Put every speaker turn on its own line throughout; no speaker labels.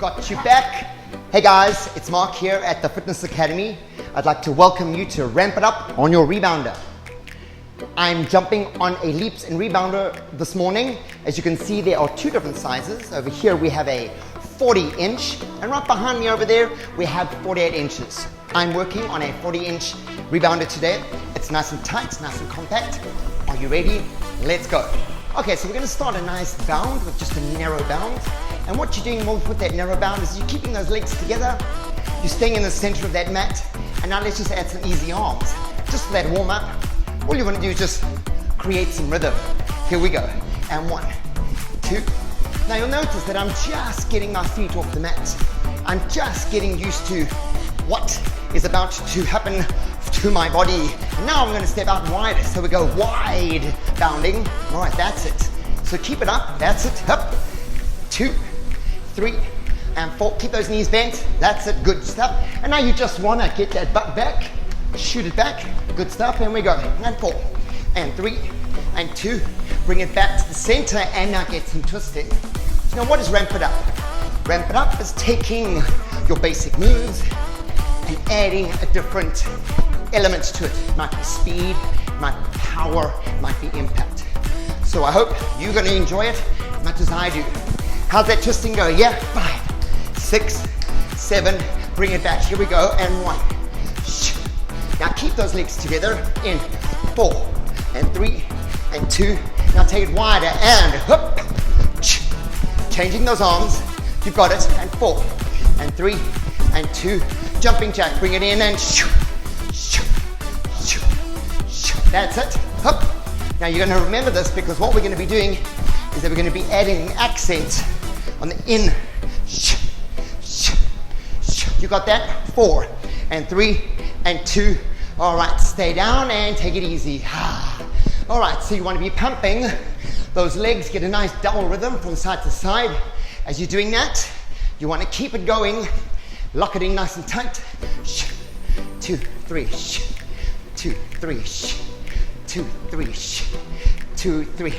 got you back. Hey guys, it's Mark here at the Fitness Academy. I'd like to welcome you to Ramp It Up on your rebounder. I'm jumping on a leaps and rebounder this morning. As you can see, there are two different sizes. Over here we have a 40-inch, and right behind me over there we have 48 inches. I'm working on a 40-inch rebounder today. It's nice and tight, nice and compact. Are you ready? Let's go. Okay, so we're going to start a nice bound with just a narrow bound. And what you're doing with that narrow bound is you're keeping those legs together. You're staying in the center of that mat. And now let's just add some easy arms. Just for that warm up, all you want to do is just create some rhythm. Here we go. And 1, 2. Now you'll notice that I'm just getting my feet off the mat. I'm just getting used to what is about to happen to my body. And now I'm going to step out wider. So we go wide bounding. All right, that's it. So keep it up. That's it. Up. 2, 3, and 4. Keep those knees bent. That's it. Good stuff. And now you just want to get that butt back. Shoot it back. Good stuff. And we go. And 4, and 3, and 2. Bring it back to the center and now get some twisting. Now what is Ramp It Up? Ramp It Up is taking your basic moves and adding a different elements to it. It might be speed, it might be power, it might be impact. So I hope you're going to enjoy it as much as I do. How's that twisting go? Yeah, 5, 6, 7, bring it back. Here we go, and 1. Now keep those legs together in 4, and 3, and 2. Now take it wider, and hop. Changing those arms, you've got it, and 4, and 3, and 2. Jumping jack, bring it in, and that's it. Hop. Now you're going to remember this because what we're going to be doing is that we're going to be adding an accent on the in. You got that? 4, and 3, and 2. All right, stay down and take it easy. All right, so you want to be pumping those legs, get a nice double rhythm from side to side. As you're doing that, you want to keep it going. Lock it in nice and tight. 2, 3, 2, 3, 2, 3, 2, 3.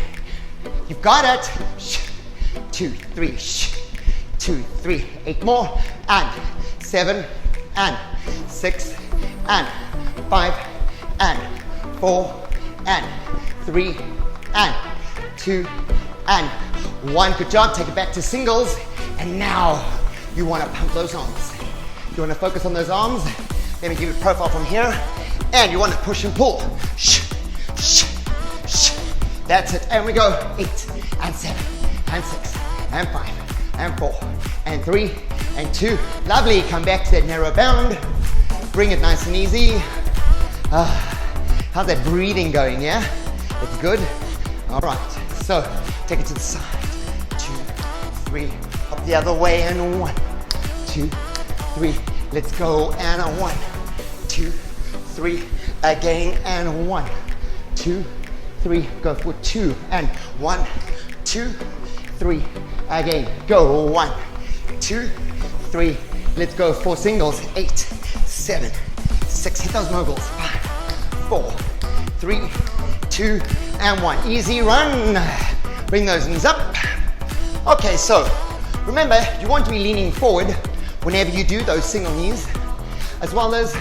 You've got it. 2, 3, 2, 3. 8 more. And 7, and 6, and 5, and 4, and 3, and 2, and 1. Good job. Take it back to singles. And now you want to pump those arms. You want to focus on those arms. Let me give you a profile from here. And you want to push and pull. That's it. And we go 8, and 7, and 6, and 5, and 4, and 3, and 2. Lovely. Come back to that narrow bound. Bring it nice and easy. How's that breathing going? Yeah? It's good? All right. So take it to the side. 2, 3. Up the other way. And 1, 2, 3. Let's go. And a 1, 2, 3. Again. And 1, 2, 3. Go for 2. And 1, 2, 3. Again. Go. 1, 2, 3. Let's go for singles. 8, 7, 6. Hit those moguls. 5, 4, 3, 2, and 1. Easy run. Bring those knees up. Okay, so remember, you want to be leaning forward whenever you do those single knees, as well as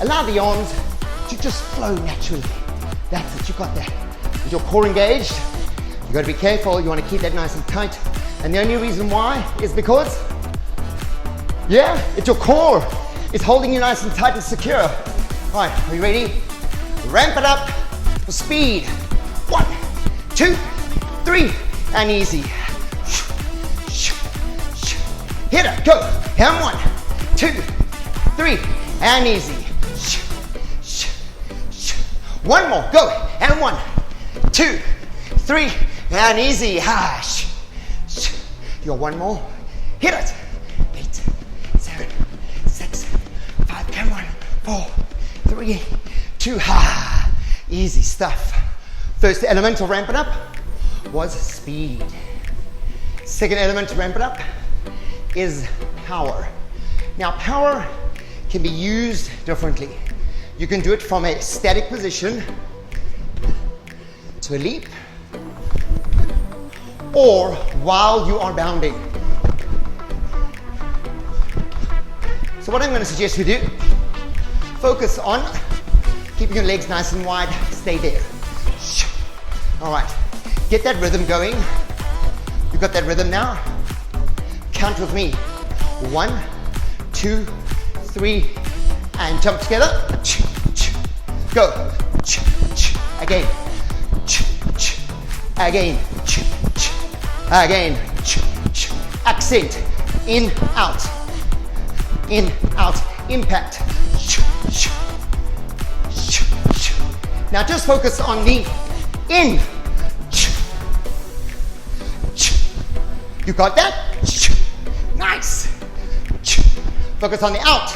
allow the arms to just flow naturally. That's it, you got that. With your core engaged, you got to be careful. You want to keep that nice and tight. And the only reason why is because, yeah, it's your core. It's holding you nice and tight and secure. All right, are you ready? Ramp it up for speed. 1, 2, 3, and easy. Hit it, go. And 1, 2, 3, and easy. 1 more, go. And 1, 2, 3, and easy. You're 1 more. Hit it. 8, 7, 6, 5, come on. 4, 3, 2, easy stuff. First element to ramp it up was speed. Second element to ramp it up is power. Now power can be used differently. You can do it from a static position to a leap, or while you are bounding. So what I'm going to suggest we do, focus on keeping your legs nice and wide, stay there. All right, get that rhythm going. You've got that rhythm now. Count with me. 1, 2, 3, and jump together. Go. Again. Again. Again. Accent. In, out. In, out. Impact. Now just focus on the in. You got that? Nice. Focus on the out.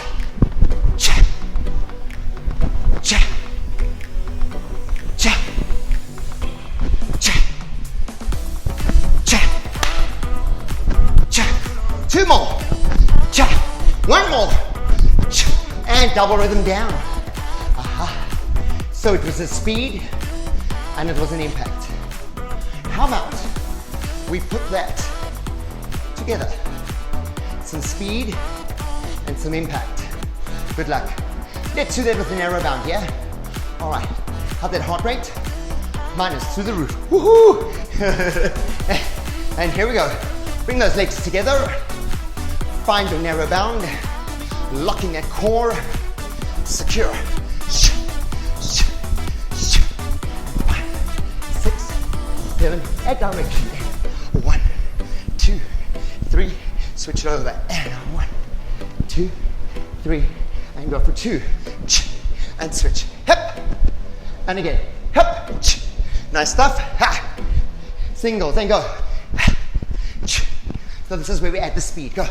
Two more. One more. And double rhythm down. So it was a speed and it was an impact. How about we put that together? Some speed and some impact. Good luck. Let's do that with an arrow bound, yeah? All right. How's that heart rate? Mine is through the roof. Woohoo! And here we go. Bring those legs together. Find your narrow bound. Locking that core. Secure. 7, add direction. 1, 2, 3, switch it over. And 1, 2, 3, and go for 2. And switch. Hip. And again. Hip. Nice stuff. Ha. Singles and go. So this is where we add the speed. Go.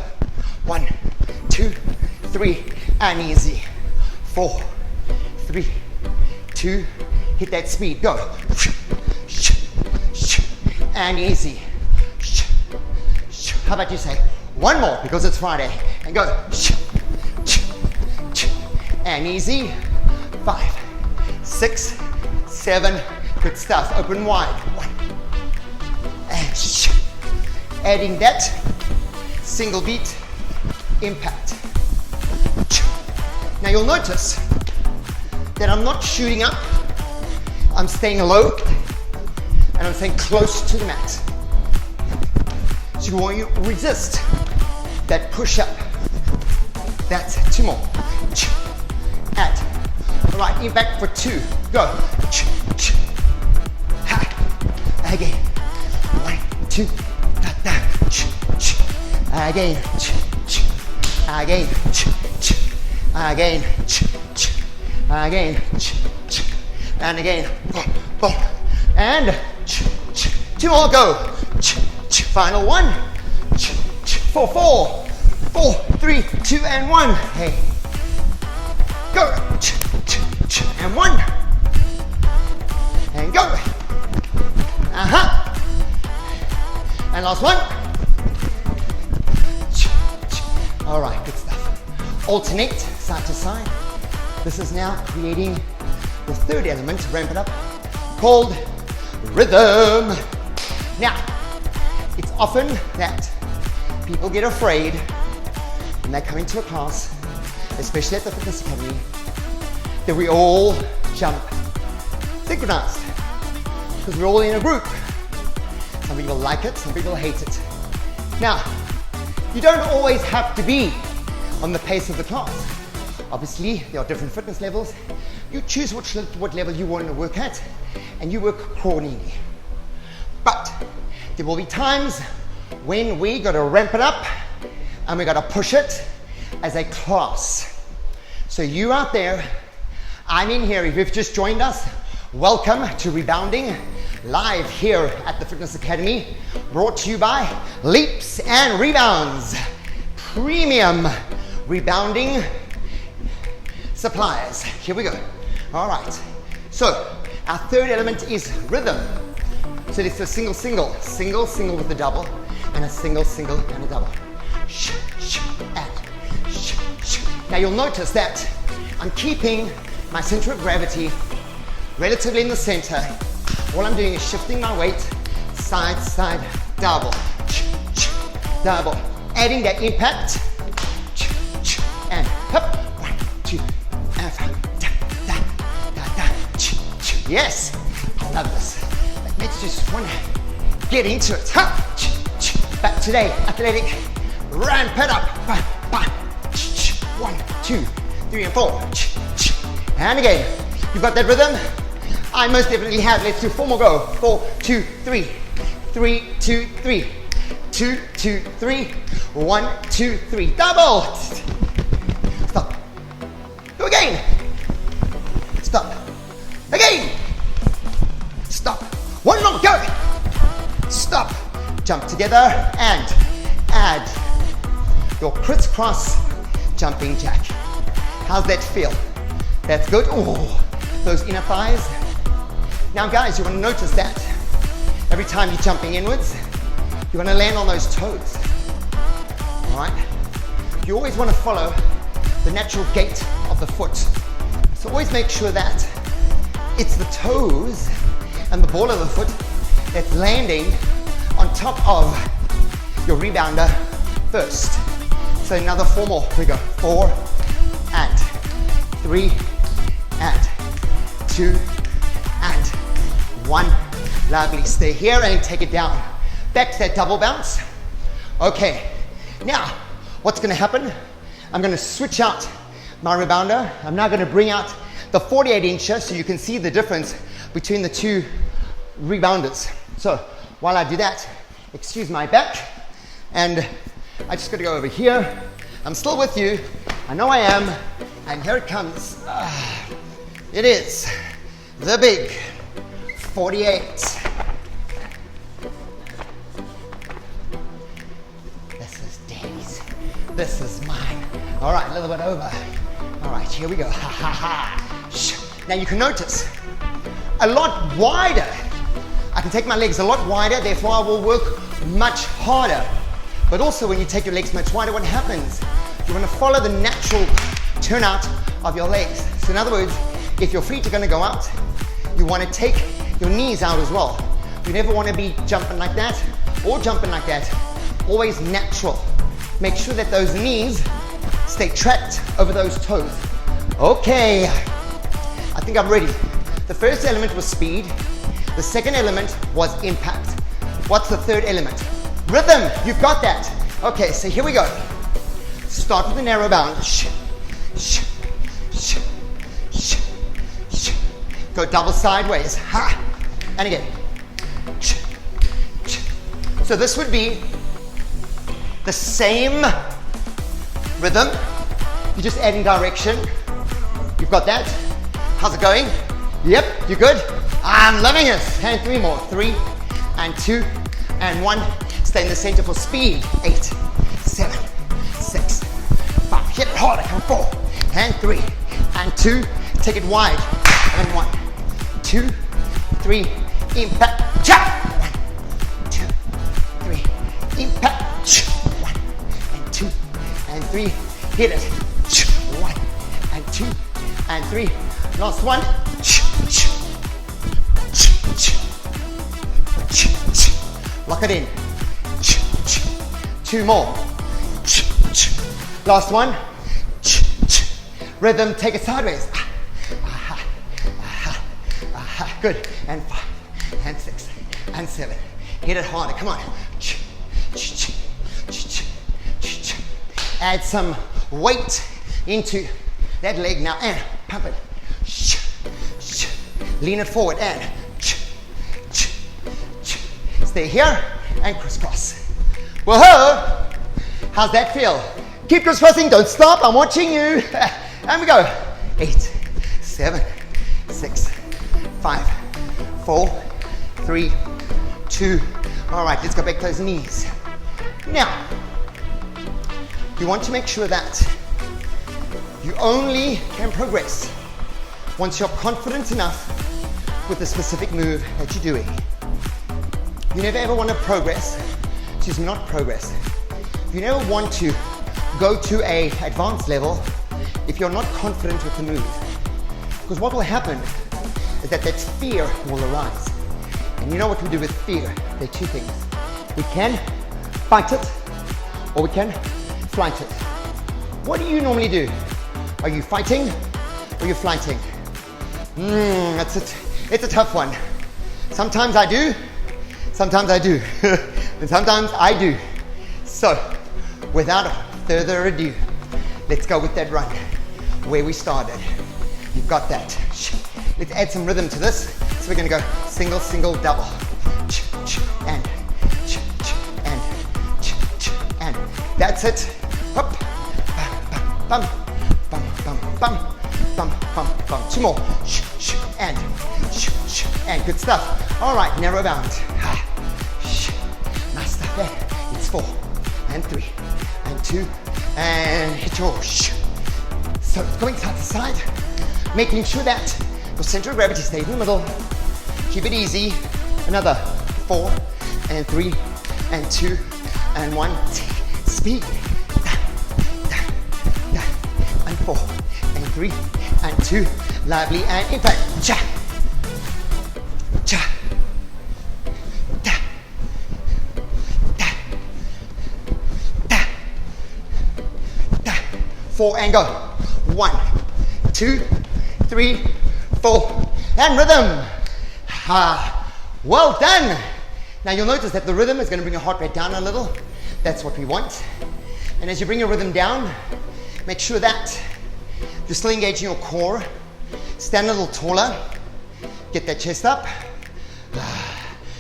1, 2, 3, and easy. 4, 3, 2, hit that speed. Go. And easy. How about you say one more because it's Friday and go. And easy. 5, 6, 7. Good stuff. Open wide. 1. And adding that single beat impact. Now you'll notice that I'm not shooting up. I'm staying low. And I'm staying close to the mat. So you want to resist that push up. That's 2 more. Add. All right, impact for 2. Go. Ha. Again. 1, 2. Da, da. Again. Again. Again. Again. And again. Boom. And 2 more, go. Final 1. 4, 4, 3, 2, and 1. Hey. Go. And 1. And go. And last one. All right, good stuff. Alternate side to side. This is now creating the third element to ramp it up, called rhythm. Now, it's often that people get afraid when they come into a class, especially at the Fitness Academy, that we all jump synchronized because we're all in a group. Some people like it, some people hate it. Now, you don't always have to be on the pace of the class. Obviously, there are different fitness levels. You choose what level you want to work at, and you work accordingly. But there will be times when we got to ramp it up and we got to push it as a class. So you out there, I'm in here. If you've just joined us, welcome to Rebounding, live here at the Fitness Academy, brought to you by Leaps and Rebounds, premium rebounding suppliers. Here we go. All right. So our third element is rhythm. So it's a single, single, single, single with a double, and a single, single, and a double. Now you'll notice that I'm keeping my center of gravity relatively in the center. All I'm doing is shifting my weight, side, side, double, double, adding that impact, and Yes, I love this. Let's just want to get into it. Back today, athletic. Ramp it up. 1, 2, 3, and 4. And again, you've got that rhythm? I most definitely have. Let's do 4 more. Go. 4, 2, 3. 3, 2, 3. 2, 2, 3. 1, 2, 3. Double. Stop. Go again. Stop. Again. Stop. 1 more. Go. Stop. Jump together and add your crisscross jumping jack. How's that feel? That's good. Oh, those inner thighs. Now guys, you want to notice that every time you're jumping inwards, you want to land on those toes. All right? You always want to follow the natural gait of the foot. So always make sure that it's the toes and the ball of the foot that's landing on top of your rebounder first. So another 4 more. Here we go. 4 and 3 and 2 and 1. Lovely. Stay here and take it down. Back to that double bounce. Okay. Now, what's going to happen? I'm going to switch out my rebounder. I'm now going to bring out the 48-incher so you can see the difference between the two rebounders. So while I do that, excuse my back, and I just got to go over here. I'm still with you. I know I am. And here it comes. It is the big 48. This is Daddy's. This is mine. All right, a little bit over. All right, here we go. Ha ha ha. Now you can notice a lot wider. I can take my legs a lot wider, therefore I will work much harder. But also when you take your legs much wider, what happens? You want to follow the natural turnout of your legs. So in other words, if your feet are going to go out, you want to take your knees out as well. You never want to be jumping like that or jumping like that. Always natural. Make sure that those knees stay trapped over those toes. Okay, I think I'm ready. The first element was speed. The second element was impact. What's the third element? Rhythm, you've got that. Okay, so here we go. Start with a narrow bound. Go double sideways. Ha! And again. So this would be the same rhythm. You're just adding direction. You've got that. How's it going? Yep, you're good. I'm loving it. And 3 more. 3 and 2 and 1. Stay in the center for speed. 8, 7, 6, 5. Hit it harder. Come 4 and 3 and 2. Take it wide. And 1, 2, 3. Impact. Chop. 1, 2, 3. Impact. 1 and 2 and 3. Hit it. 1 and 2 and 3. Last one. Lock it in. 2 more. Last one. Rhythm, take it sideways. Good. And 5 and 6 and 7. Hit it harder. Come on. Add some weight into that leg now and pump it. Lean it forward and stay here and crisscross. Whoa! How's that feel? Keep crisscrossing, don't stop, I'm watching you. And we go. 8, 7, 6, 5, 4, 3, 2. All right, let's go back to those knees. Now, you want to make sure that you only can progress once you're confident enough with the specific move that you're doing. You never ever want to progress, excuse me, not progress. You never want to go to an advanced level if you're not confident with the move. Because what will happen is that fear will arise. And you know what we do with fear? There are 2 things. We can fight it or we can flight it. What do you normally do? Are you fighting or are you flighting? That's it. It's a tough one. Sometimes I do, sometimes I do, and sometimes I do. So, without further ado, let's go with that run where we started. You've got that. Let's add some rhythm to this. So we're going to go single, single, double, and that's it. Hop, bum, bum, bum, bum, bum, bum, bum. Two more, and good stuff. All right, narrow bound. Nice stuff there. It's 4 and 3 and 2 and hit your. So going side to side, making sure that your center of gravity stays in the middle. Keep it easy. Another 4 and 3 and 2 and 1. Speed. And 4 and 3 and 2. Lively and impact. Cha. Cha. Da. Da. Da. Da. 4 and go. 1, 2, 3, 4, and rhythm. Well done. Now you'll notice that the rhythm is going to bring your heart rate down a little. That's what we want. And as you bring your rhythm down, make sure that you're still engaging your core. Stand a little taller. Get that chest up.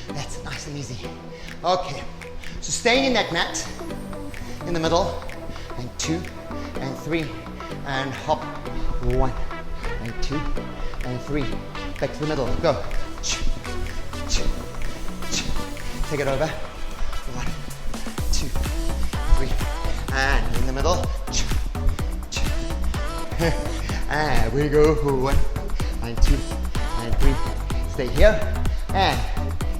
That's nice and easy. Okay, so staying in that mat in the middle, and 2 and 3 and hop. 1 and 2 and 3. Back to the middle. Go. Take it over. 1, 2, 3, and in the middle. And we go. 1 and 2 and 3. Stay here and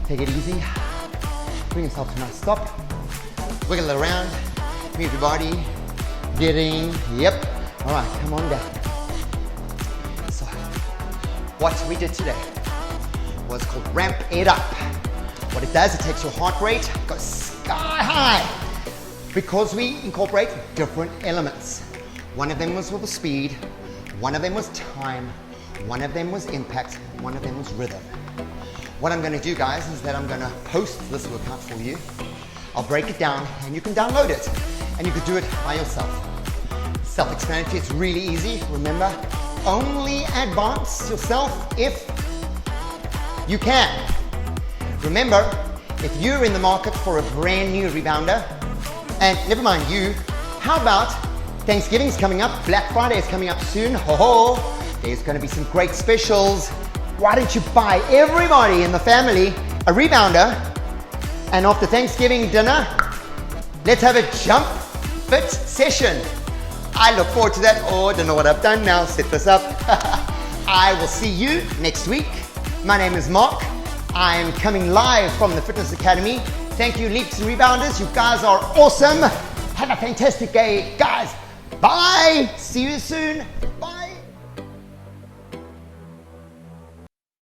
take it easy. Bring yourself to a nice stop. Wiggle it around. Move your body. Getting. Yep. All right. Come on down. So, what we did today was called ramp it up. What it does, it takes your heart rate, goes sky high, because we incorporate different elements. One of them was for the speed, one of them was time, one of them was impact, one of them was rhythm. What I'm going to do, guys, is that I'm going to post this workout for you. I'll break it down and you can download it and you can do it by yourself. Self-explanatory, it's really easy. Remember, only advance yourself if you can. Remember, if you're in the market for a brand new rebounder, and never mind you, how about Thanksgiving's coming up, Black Friday is coming up soon, there's going to be some great specials. Why don't you buy everybody in the family a rebounder, and after Thanksgiving dinner, let's have a jump fit session. I look forward to that. I don't know what I've done now, set this up. I will see you next week. My name is Mark. I'm coming live from the Fitness Academy. Thank you, Leaps and Rebounders. You guys are awesome. Have a fantastic day, guys. Bye. See you soon.